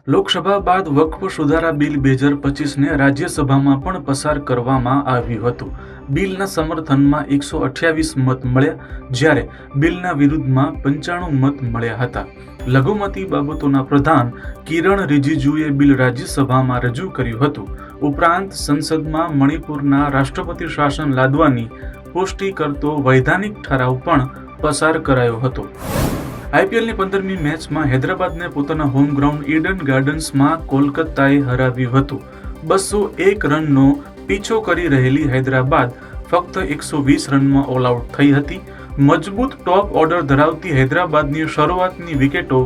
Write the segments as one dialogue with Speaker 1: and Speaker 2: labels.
Speaker 1: લોકસભા બાદ વક્ફ સુધારા બિલ 2025ને રાજ્યસભામાં પણ પસાર કરવામાં આવ્યું હતું. બિલના સમર્થનમાં 128 મત મળ્યા, જ્યારે બિલના વિરુદ્ધમાં 95 મત મળ્યા હતા. લઘુમતી બાબતોના પ્રધાન કિરણ રિજિજુએ બિલ રાજ્યસભામાં રજૂ કર્યું હતું. ઉપરાંત સંસદમાં મણિપુરના રાષ્ટ્રપતિ શાસન લાદવાની પુષ્ટિ કરતો વૈધાનિક ઠરાવ પણ પસાર કરાયો હતો. આઈપીએલની 15મી મેચમાં હૈદરાબાદને પોતાના હોમ ગ્રાઉન્ડ ઈડન ગાર્ડન્સમાં કોલકાતાએ હરાવ્યું હતું. 201 રનનો પીછો કરી રહેલી હૈદરાબાદ ફક્ત 120 રનમાં ઓલ આઉટ થઈ હતી. મજબૂત ટોપ ઓર્ડર ધરાવતી હૈદરાબાદની શરૂઆતની વિકેટો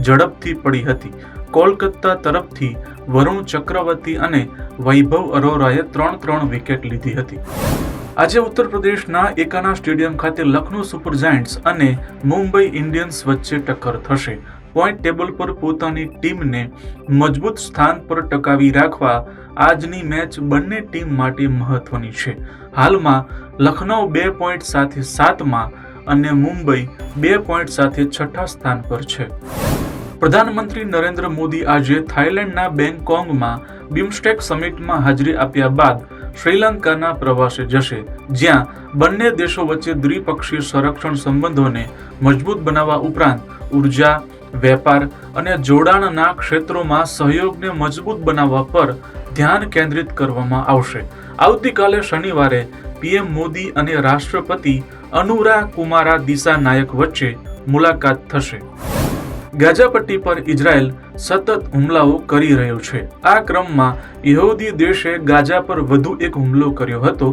Speaker 1: ઝડપથી પડી હતી. કોલકાતા તરફથી વરુણ ચક્રવર્તી અને વૈભવ અરોરાએ 3 વિકેટ લીધી હતી. આજે ઉત્તર પ્રદેશના એકાના સ્ટેડિયમ ખાતે લખનઉ સુપર જાયન્ટ્સ અને મુંબઈ ઇન્ડિયન્સ વચ્ચે ટક્કર થશે. પોઈન્ટ ટેબલ પર પોતાની ટીમને મજબૂત સ્થાન પર ટકાવી રાખવા આજની મેચ બંને ટીમ માટે મહત્વની છે. હાલમાં લખનઉ 2 પોઈન્ટ સાથે 7માં અને મુંબઈ 2 પોઈન્ટ સાથે 6ઠા સ્થાન પર છે. પ્રધાનમંત્રી નરેન્દ્ર મોદી આજે થાઇલેન્ડના બેંગકોંગમાં બિમસ્ટેક સમિટમાં હાજરી આપ્યા બાદ શ્રીલંકાના પ્રવાસે જશે, જ્યાં બંને દેશો વચ્ચે દ્વિપક્ષીય સંરક્ષણ સંબંધોને મજબૂત બનાવવા ઉપરાંત ઉર્જા, વેપાર અને જોડાણના ક્ષેત્રોમાં સહયોગને મજબૂત બનાવવા પર ધ્યાન કેન્દ્રિત કરવામાં આવશે. આવતીકાલે શનિવારે પીએમ મોદી અને રાષ્ટ્રપતિ અનુરા કુમારા દિસાનાયક વચ્ચે મુલાકાત થશે. ગાઝા પટ્ટી પર ઇઝરાયલ સતત હુમલાઓ કરી રહ્યો છે. આ ક્રમમાં યહૂદી દેશે ગાઝા પર વધુ એક હુમલો કર્યો હતો,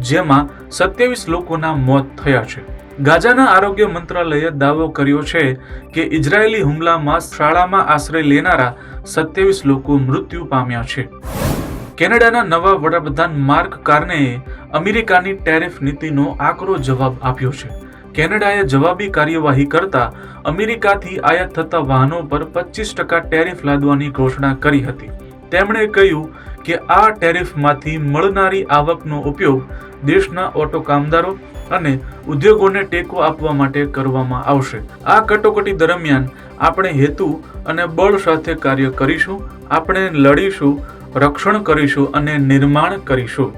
Speaker 1: જેમાં 27 લોકોના મોત થયા છે. ગાઝાના આરોગ્ય મંત્રાલયે દાવો કર્યો છે કે ઇઝરાયેલી હુમલામાં શાળામાં આશ્રય લેનારા 27 લોકો મૃત્યુ પામ્યા છે. કેનેડાના નવા વડાપ્રધાન માર્ક કાર્નેએ અમેરિકાની ટેરિફ નીતિનો આકરો જવાબ આપ્યો છે. કેનેડાએ જવાબી કાર્યવાહી કરતા અમેરિકાથી આયાત થતા વાહનો પર 25% ટેરિફ લાદવાની ઘોષણા કરી હતી. તેમણે કહ્યું કે આ ટેરિફમાંથી મળનારી આવકનો ઉપયોગ દેશના ઓટો કામદારો અને ઉદ્યોગોને ટેકો આપવા માટે કરવામાં આવશે. આ કટોકટી દરમિયાન આપણે હેતુ અને બળ સાથે કાર્ય કરીશું. આપણે લડીશું, રક્ષણ કરીશું અને નિર્માણ કરીશું.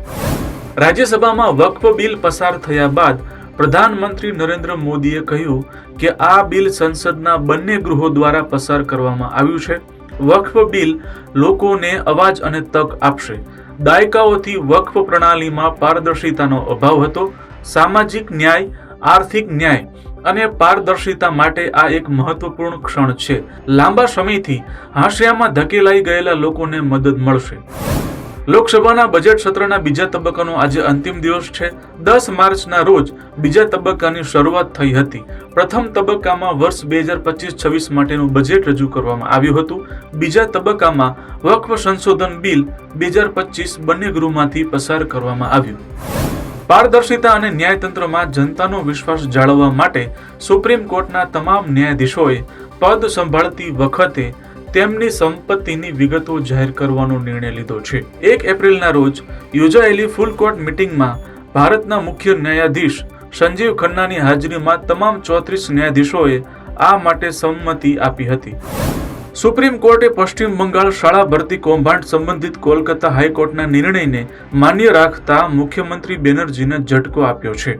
Speaker 1: રાજ્યસભામાં વક્ફ બિલ પસાર થયા બાદ પ્રધાનમંત્રી નરેન્દ્ર મોદીએ કહ્યું કે આ બિલ સંસદના બંને ગૃહો દ્વારા પસાર કરવામાં આવ્યું છે. વક્ફ બિલ લોકોને અવાજ અને તક આપશે. દાયકાઓથી વક્ફ પ્રણાલીમાં પારદર્શિતાનો અભાવ હતો. સામાજિક ન્યાય, આર્થિક ન્યાય અને પારદર્શિતા માટે આ એક મહત્વપૂર્ણ ક્ષણ છે. લાંબા સમયથી હાંસિયામાં ધકેલાઈ ગયેલા લોકોને મદદ મળશે. લોકસભાના બજેટ સત્રના બીજા તબક્કાનો આજે અંતિમ દિવસ છે. 10 માર્ચના રોજ બીજા તબક્કાની શરૂઆત થઈ હતી. પ્રથમ તબક્કામાં વર્ષ 2025-26 માટેનું બજેટ રજૂ કરવામાં આવ્યું હતું. બીજા તબક્કામાં વક્ફ સંશોધન બિલ 2025 બંને ગૃહમાંથી પસાર કરવામાં આવ્યું. પારદર્શિતા અને ન્યાયતંત્રમાં જનતાનો વિશ્વાસ જાળવવા માટે સુપ્રીમ કોર્ટના તમામ ન્યાયાધીશોએ પદ સંભાળતી વખતે તેમની સંપત્તિની વિગતો જાહેર કરવાનો નિર્ણય લીધો છે. 1 એપ્રિલના રોજ યોજાયેલી ફૂલ કોર્ટ મીટિંગમાં ભારતના મુખ્ય ન્યાયાધીશ સંજીવ ખન્નાની હાજરીમાં તમામ 34 ન્યાયાધીશોએ આ માટે સંમતિ આપી હતી. સુપ્રીમ કોર્ટે પશ્ચિમ બંગાળ શાળા ભરતી કૌભાંડ સંબંધિત કોલકાતા હાઈકોર્ટના નિર્ણયને માન્ય રાખતા મુખ્યમંત્રી બેનર્જીને ઝટકો આપ્યો છે.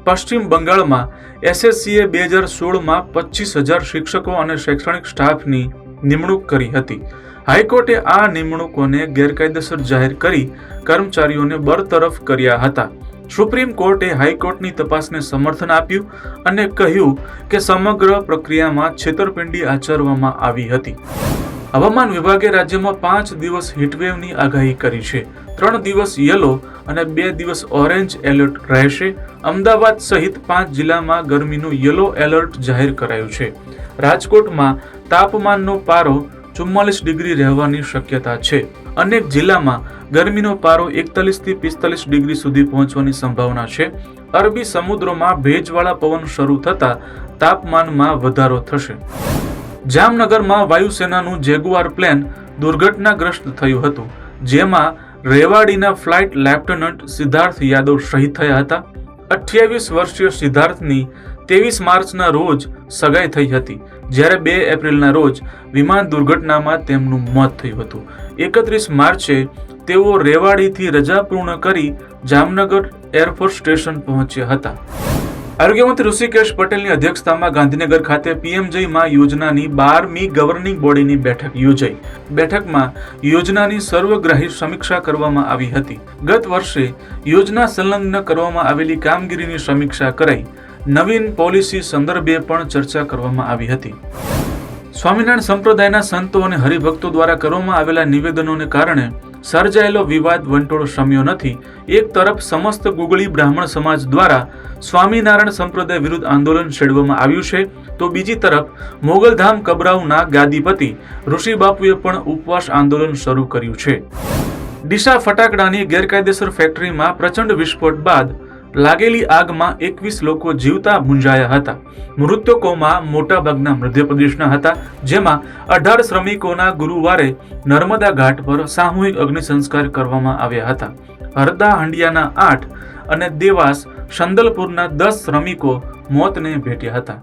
Speaker 1: પશ્ચિમ બંગાળમાં એસએસસીએ 2016માં 25,000 શિક્ષકો અને શૈક્ષણિક સ્ટાફની નિમણૂક કરી હતી. હાઈકોર્ટે આ નિમણૂકોને ગેરકાયદેસર જાહેર કરી કર્મચારીઓને બરતરફ કર્યા હતા. સુપ્રીમ કોર્ટે હાઈકોર્ટની તપાસને સમર્થન આપ્યું અને કહ્યું કે સમગ્ર પ્રક્રિયામાં છેતરપિંડી આચરવામાં આવી હતી. હવામાન વિભાગે રાજ્યમાં 5 દિવસ હીટવેવની આગાહી કરી છે. 3 દિવસ યલો અને 2 દિવસ ઓરેન્જ એલર્ટ રહેશે. અમદાવાદ સહિત 5 જિલ્લામાં ગરમીનું યલો એલર્ટ જાહેર કરાયું છે. રાજકોટમાં તાપમાનનો પારો 44 ડિગ્રી રહેવાની શક્યતા છે. અનેક જિલ્લામાં ગરમીનો પારો 41 થી 45 ડિગ્રી સુધી પહોંચવાની સંભાવના છે. અરબી સમુદ્રમાં ભેજવાળા પવન શરૂ થતા તાપમાનમાં વધારો થશે. જામનગરમાં વાયુસેનાનું જેગુઆર પ્લેન દુર્ઘટનાગ્રસ્ત થયું હતું, જેમાં રેવાડીના ફ્લાઇટ લેફ્ટનન્ટ સિદ્ધાર્થ યાદવ શહીદ થયા હતા. 28 વર્ષીય સિદ્ધાર્થની 23 માર્ચના રોજ સગાઈ થઈ હતી, જ્યારે 2 એપ્રિલના રોજ વિમાન દુર્ઘટનામાં તેમનું મોત થયું હતું. 31 માર્ચે તેઓ રેવાડીથી રજા પૂર્ણ કરી જામનગર એરફોર્સ સ્ટેશન પહોંચ્યા હતા. આરોગ્ય મંત્રી ઋષિકેશ પટેલની અધ્યક્ષતામાં ગાંધીનગર ખાતે પીએમજય માં યોજનાની 12મી ગવર્નિંગ બોડીની બેઠક યોજાઈ. બેઠકમાં યોજનાની સર્વગ્રાહી સમીક્ષા કરવામાં આવી હતી. ગત વર્ષે યોજના સંલગ્ન કરવામાં આવેલી કામગીરીની સમીક્ષા કરાઈ. નવીન પોલિસી સંદર્ભે પણ ચર્ચા કરવામાં આવી હતી. સ્વામિનારાયણ સંપ્રદાયના સંતો અને હરિભક્તો દ્વારા કરવામાં આવેલા નિવેદનોને કારણે સર્જાયેલો વિવાદ વંટોળ શમ્યો નથી. એક તરફ સમસ્ત ગુગળી બ્રાહ્મણ સમાજ દ્વારા સ્વામિનારાયણ સંપ્રદાય વિરુદ્ધ આંદોલન છેડવામાં આવ્યું છે, તો બીજી તરફ મોગલધામ કબરાઉના ગાદીપતિ ઋષિબાપુએ પણ ઉપવાસ આંદોલન શરૂ કર્યું છે. ડીસા ફટાકડાની ગેરકાયદેસર ફેક્ટરીમાં પ્રચંડ વિસ્ફોટ બાદ લાગેલી આગમાં 21 લોકો જીવતા ભૂંજાયા હતા. મૃતકોમાં મોટાભાગના મધ્યપ્રદેશના હતા, જેમાં 18 શ્રમિકોના ગુરુવારે નર્મદા ઘાટ પર સામૂહિક અગ્નિ સંસ્કાર કરવામાં આવ્યા હતા. હરદા હંડિયાના 8 અને દેવાસ સંદલપુરના 10 શ્રમિકો મોતને ભેટ્યા હતા.